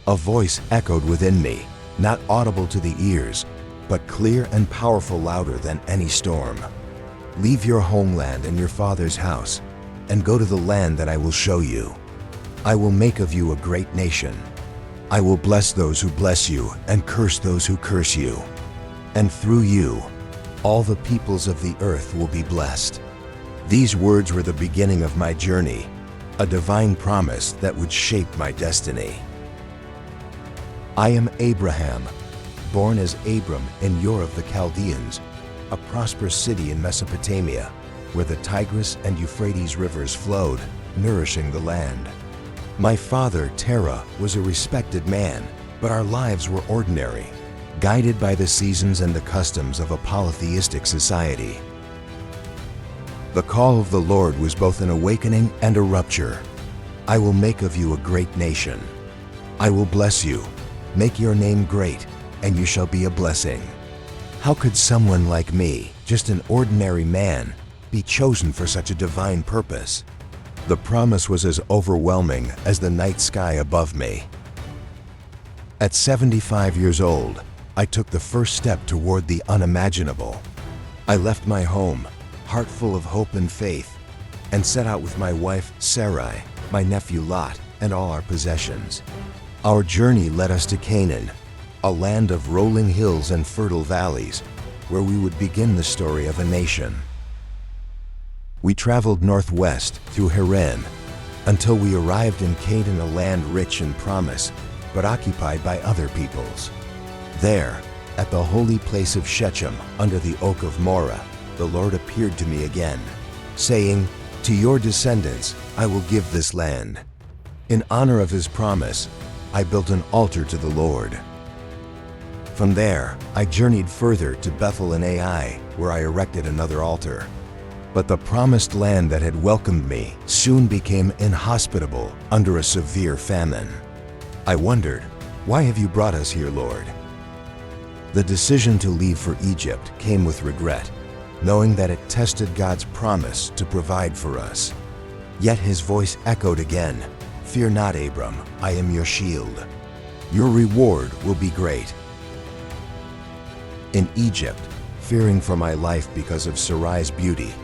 A voice echoed within me, not audible to the ears, but clear and powerful, louder than any storm. Leave your homeland and your father's house, and go to the land that I will show you. I will make of you a great nation. I will bless those who bless you and curse those who curse you. And through you, all the peoples of the earth will be blessed. These words were the beginning of my journey, a divine promise that would shape my destiny. I am Abraham, born as Abram in Ur of the Chaldeans, a prosperous city in Mesopotamia, where the Tigris and Euphrates rivers flowed, nourishing the land. My father, Terah, was a respected man, but our lives were ordinary, guided by the seasons and the customs of a polytheistic society. The call of the Lord was both an awakening and a rupture. I will make of you a great nation. I will bless you, make your name great, and you shall be a blessing. How could someone like me, just an ordinary man, be chosen for such a divine purpose? The promise was as overwhelming as the night sky above me. At 75 years old, I took the first step toward the unimaginable. I left my home, heart full of hope and faith, and set out with my wife, Sarai, my nephew Lot, and all our possessions. Our journey led us to Canaan, a land of rolling hills and fertile valleys, where we would begin the story of a nation. We traveled northwest through Haran until we arrived in Canaan, a land rich in promise, but occupied by other peoples. There, at the holy place of Shechem, under the oak of Moreh, the Lord appeared to me again, saying, "To your descendants I will give this land." In honor of his promise, I built an altar to the Lord. From there, I journeyed further to Bethel and Ai, where I erected another altar. But the promised land that had welcomed me soon became inhospitable under a severe famine. I wondered, "Why have you brought us here, Lord?" The decision to leave for Egypt came with regret, knowing that it tested God's promise to provide for us. Yet his voice echoed again, "Fear not, Abram, I am your shield. Your reward will be great." In Egypt, fearing for my life because of Sarai's beauty,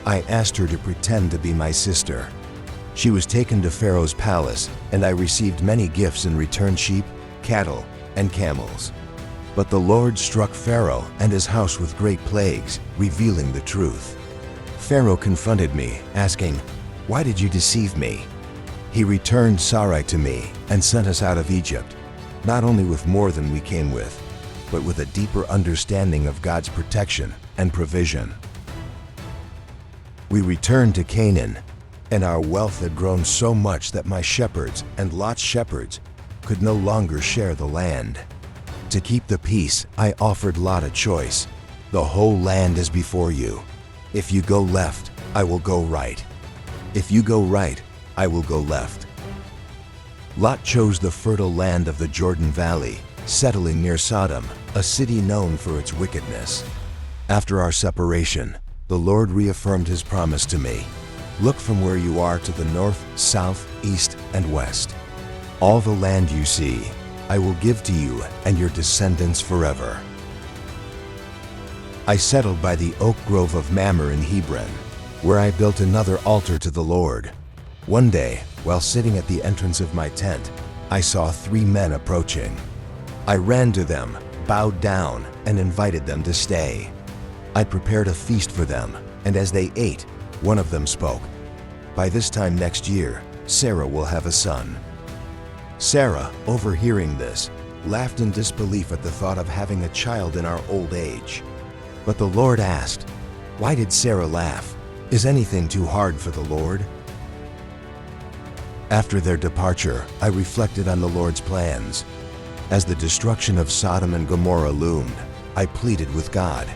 I asked her to pretend to be my sister. She was taken to Pharaoh's palace, and I received many gifts in return: sheep, cattle, and camels. But the Lord struck Pharaoh and his house with great plagues, revealing the truth. Pharaoh confronted me, asking, "Why did you deceive me?" He returned Sarai to me and sent us out of Egypt, not only with more than we came with, but with a deeper understanding of God's protection and provision. We returned to Canaan, and our wealth had grown so much that my shepherds and Lot's shepherds could no longer share the land. To keep the peace, I offered Lot a choice. "The whole land is before you. If you go left, I will go right. If you go right, I will go left." Lot chose the fertile land of the Jordan Valley, settling near Sodom, a city known for its wickedness. After our separation, the Lord reaffirmed his promise to me. "Look from where you are to the north, south, east, and west. All the land you see, I will give to you and your descendants forever." I settled by the oak grove of Mamre in Hebron, where I built another altar to the Lord. One day, while sitting at the entrance of my tent, I saw 3 men approaching. I ran to them, bowed down, and invited them to stay. I prepared a feast for them, and as they ate, one of them spoke, "By this time next year, Sarah will have a son." Sarah, overhearing this, laughed in disbelief at the thought of having a child in our old age. But the Lord asked, "Why did Sarah laugh? Is anything too hard for the Lord?" After their departure, I reflected on the Lord's plans. As the destruction of Sodom and Gomorrah loomed, I pleaded with God,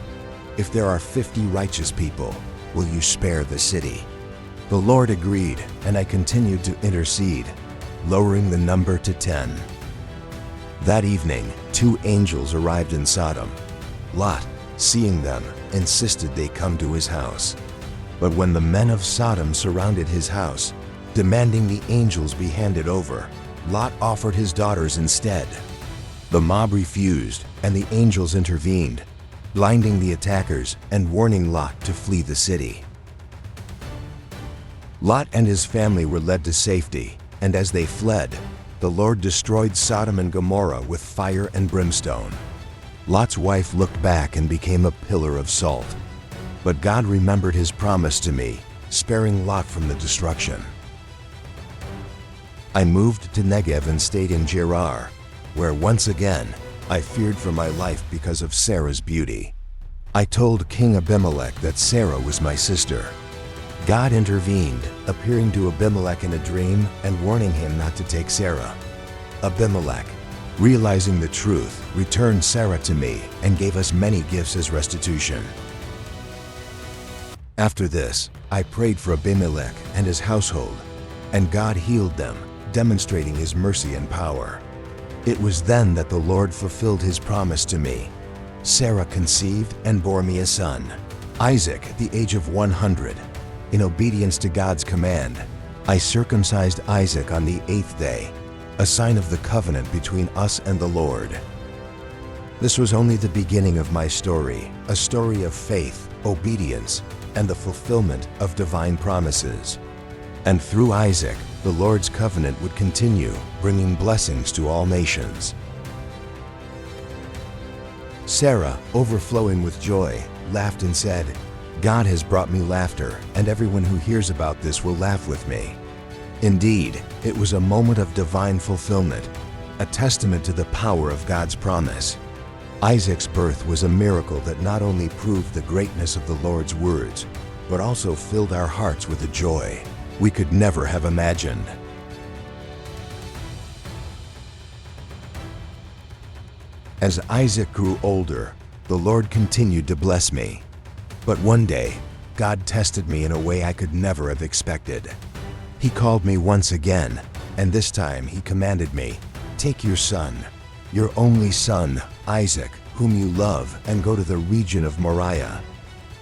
"If there are 50 righteous people, will you spare the city?" The Lord agreed, and I continued to intercede, lowering the number to 10. That evening, 2 angels arrived in Sodom. Lot, seeing them, insisted they come to his house. But when the men of Sodom surrounded his house, demanding the angels be handed over, Lot offered his daughters instead. The mob refused, and the angels intervened, blinding the attackers and warning Lot to flee the city. Lot and his family were led to safety, and as they fled, the Lord destroyed Sodom and Gomorrah with fire and brimstone. Lot's wife looked back and became a pillar of salt. But God remembered his promise to me, sparing Lot from the destruction. I moved to Negev and stayed in Gerar, where once again I feared for my life because of Sarah's beauty. I told King Abimelech that Sarah was my sister. God intervened, appearing to Abimelech in a dream and warning him not to take Sarah. Abimelech, realizing the truth, returned Sarah to me and gave us many gifts as restitution. After this, I prayed for Abimelech and his household, and God healed them, demonstrating his mercy and power. It was then that the Lord fulfilled his promise to me. Sarah conceived and bore me a son, Isaac, at the age of 100. In obedience to God's command, I circumcised Isaac on the 8th day, a sign of the covenant between us and the Lord. This was only the beginning of my story, a story of faith, obedience, and the fulfillment of divine promises. And through Isaac, the Lord's covenant would continue, bringing blessings to all nations. Sarah, overflowing with joy, laughed and said, "God has brought me laughter, and everyone who hears about this will laugh with me." Indeed, it was a moment of divine fulfillment, a testament to the power of God's promise. Isaac's birth was a miracle that not only proved the greatness of the Lord's words, but also filled our hearts with a joy we could never have imagined. As Isaac grew older, the Lord continued to bless me. But one day, God tested me in a way I could never have expected. He called me once again, and this time he commanded me, "Take your son, your only son, Isaac, whom you love, and go to the region of Moriah.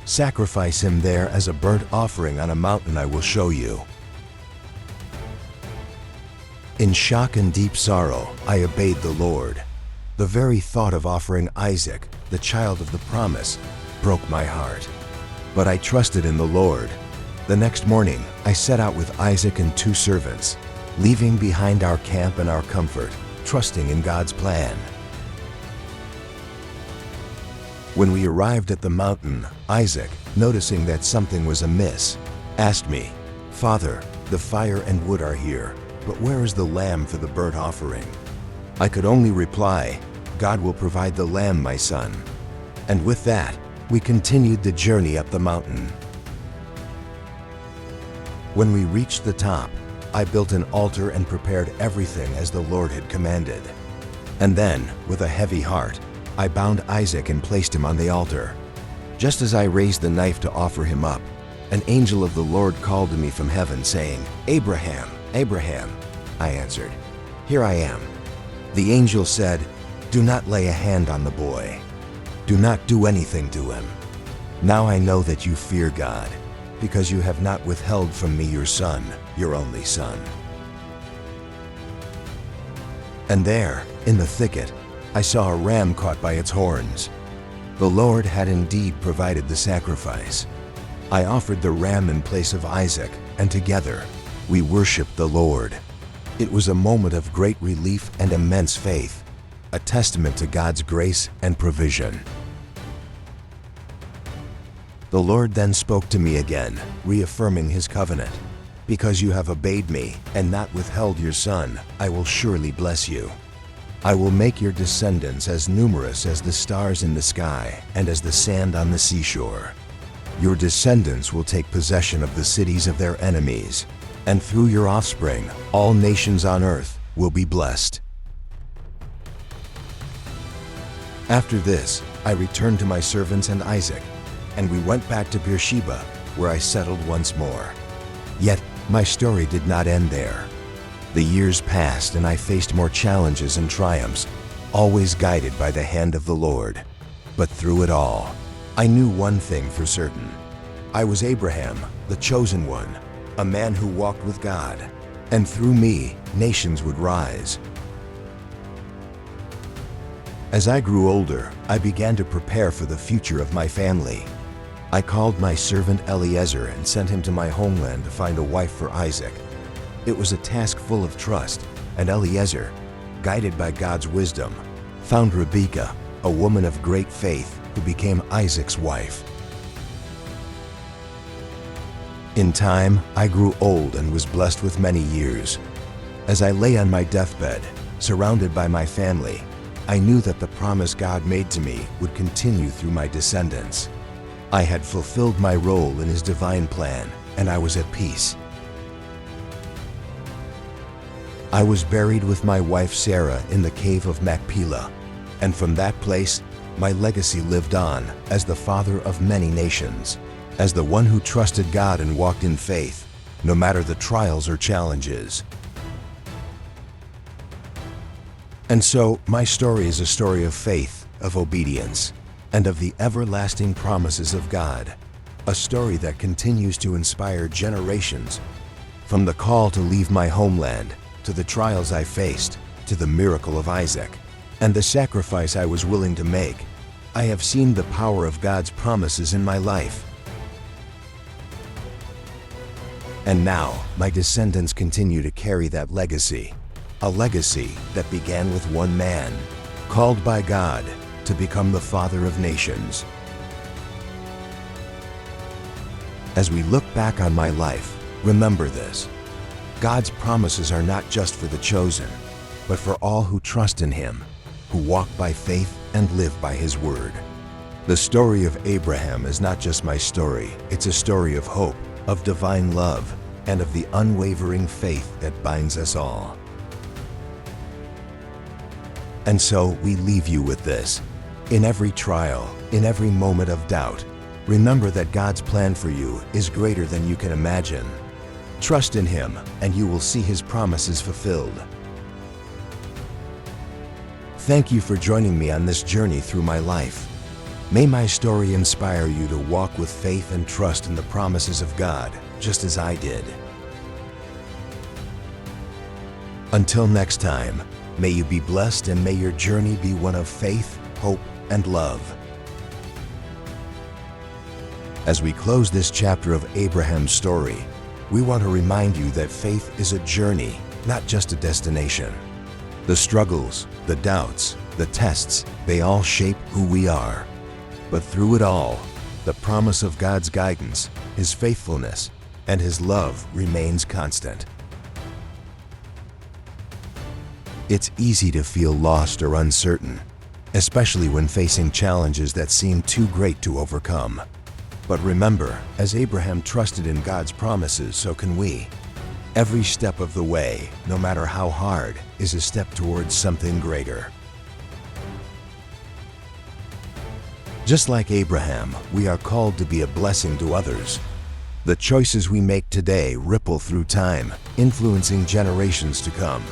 Sacrifice him there as a burnt offering on a mountain I will show you." In shock and deep sorrow, I obeyed the Lord. The very thought of offering Isaac, the child of the promise, broke my heart. But I trusted in the Lord. The next morning, I set out with Isaac and 2 servants, leaving behind our camp and our comfort, trusting in God's plan. When we arrived at the mountain, Isaac, noticing that something was amiss, asked me, "Father, the fire and wood are here, but where is the lamb for the burnt offering?" I could only reply, "God will provide the lamb, my son." And with that, we continued the journey up the mountain. When we reached the top, I built an altar and prepared everything as the Lord had commanded. And then, with a heavy heart, I bound Isaac and placed him on the altar. Just as I raised the knife to offer him up, an angel of the Lord called to me from heaven, saying, "Abraham, Abraham." I answered, "Here I am." The angel said, "Do not lay a hand on the boy. Do not do anything to him. Now I know that you fear God, because you have not withheld from me your son, your only son." And there, in the thicket, I saw a ram caught by its horns. The Lord had indeed provided the sacrifice. I offered the ram in place of Isaac, and together, we worshiped the Lord. It was a moment of great relief and immense faith, a testament to God's grace and provision. The Lord then spoke to me again, reaffirming his covenant. "Because you have obeyed me and not withheld your son, I will surely bless you. I will make your descendants as numerous as the stars in the sky and as the sand on the seashore. Your descendants will take possession of the cities of their enemies, and through your offspring, all nations on earth will be blessed." After this, I returned to my servants and Isaac, and we went back to Beersheba, where I settled once more. Yet, my story did not end there. The years passed and I faced more challenges and triumphs, always guided by the hand of the Lord. But through it all, I knew one thing for certain. I was Abraham, the chosen one, a man who walked with God. and through me, nations would rise. As I grew older, I began to prepare for the future of my family. I called my servant Eliezer and sent him to my homeland to find a wife for Isaac. It was a task full of trust, and Eliezer, guided by God's wisdom, found Rebekah, a woman of great faith, who became Isaac's wife. In time, I grew old and was blessed with many years. As I lay on my deathbed, surrounded by my family, I knew that the promise God made to me would continue through my descendants. I had fulfilled my role in His divine plan, and I was at peace. I was buried with my wife Sarah in the cave of Machpelah, and from that place, my legacy lived on as the father of many nations, as the one who trusted God and walked in faith, no matter the trials or challenges. And so, my story is a story of faith, of obedience, and of the everlasting promises of God, a story that continues to inspire generations. From the call to leave my homeland, to the trials I faced, to the miracle of Isaac, and the sacrifice I was willing to make, I have seen the power of God's promises in my life. And now, my descendants continue to carry that legacy, a legacy that began with one man, called by God to become the father of nations. As we look back on my life, remember this: God's promises are not just for the chosen, but for all who trust in Him, who walk by faith and live by His word. The story of Abraham is not just my story, it's a story of hope, of divine love, and of the unwavering faith that binds us all. And so we leave you with this. In every trial, in every moment of doubt, remember that God's plan for you is greater than you can imagine. Trust in Him, and you will see His promises fulfilled. Thank you for joining me on this journey through my life. May my story inspire you to walk with faith and trust in the promises of God, just as I did. Until next time, may you be blessed and may your journey be one of faith, hope, and love. As we close this chapter of Abraham's story, we want to remind you that faith is a journey, not just a destination. The struggles, the doubts, the tests, they all shape who we are. But through it all, the promise of God's guidance, His faithfulness, and His love remains constant. It's easy to feel lost or uncertain, especially when facing challenges that seem too great to overcome. But remember, as Abraham trusted in God's promises, so can we. Every step of the way, no matter how hard, is a step towards something greater. Just like Abraham, we are called to be a blessing to others. The choices we make today ripple through time, influencing generations to come.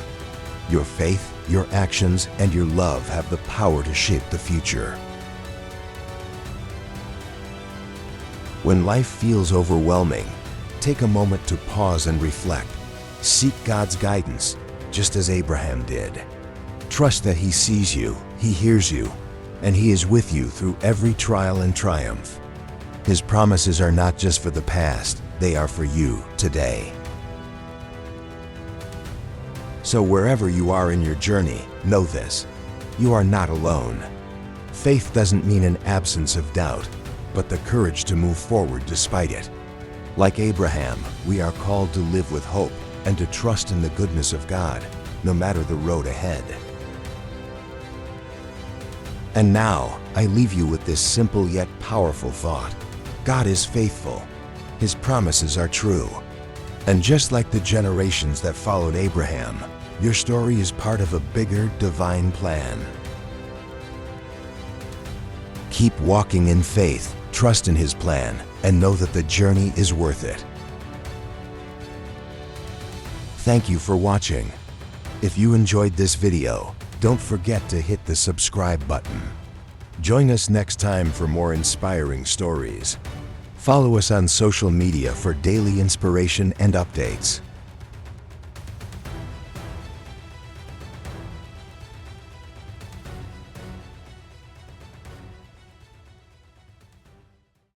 Your faith, your actions, and your love have the power to shape the future. When life feels overwhelming, take a moment to pause and reflect. Seek God's guidance, just as Abraham did. Trust that He sees you, He hears you, and He is with you through every trial and triumph. His promises are not just for the past, they are for you today. So wherever you are in your journey, know this: you are not alone. Faith doesn't mean an absence of doubt, but the courage to move forward despite it. Like Abraham, we are called to live with hope and to trust in the goodness of God, no matter the road ahead. And now, I leave you with this simple yet powerful thought. God is faithful. His promises are true. And just like the generations that followed Abraham, your story is part of a bigger divine plan. Keep walking in faith, trust in His plan, and know that the journey is worth it. Thank you for watching. If you enjoyed this video, don't forget to hit the subscribe button. Join us next time for more inspiring stories. Follow us on social media for daily inspiration and updates.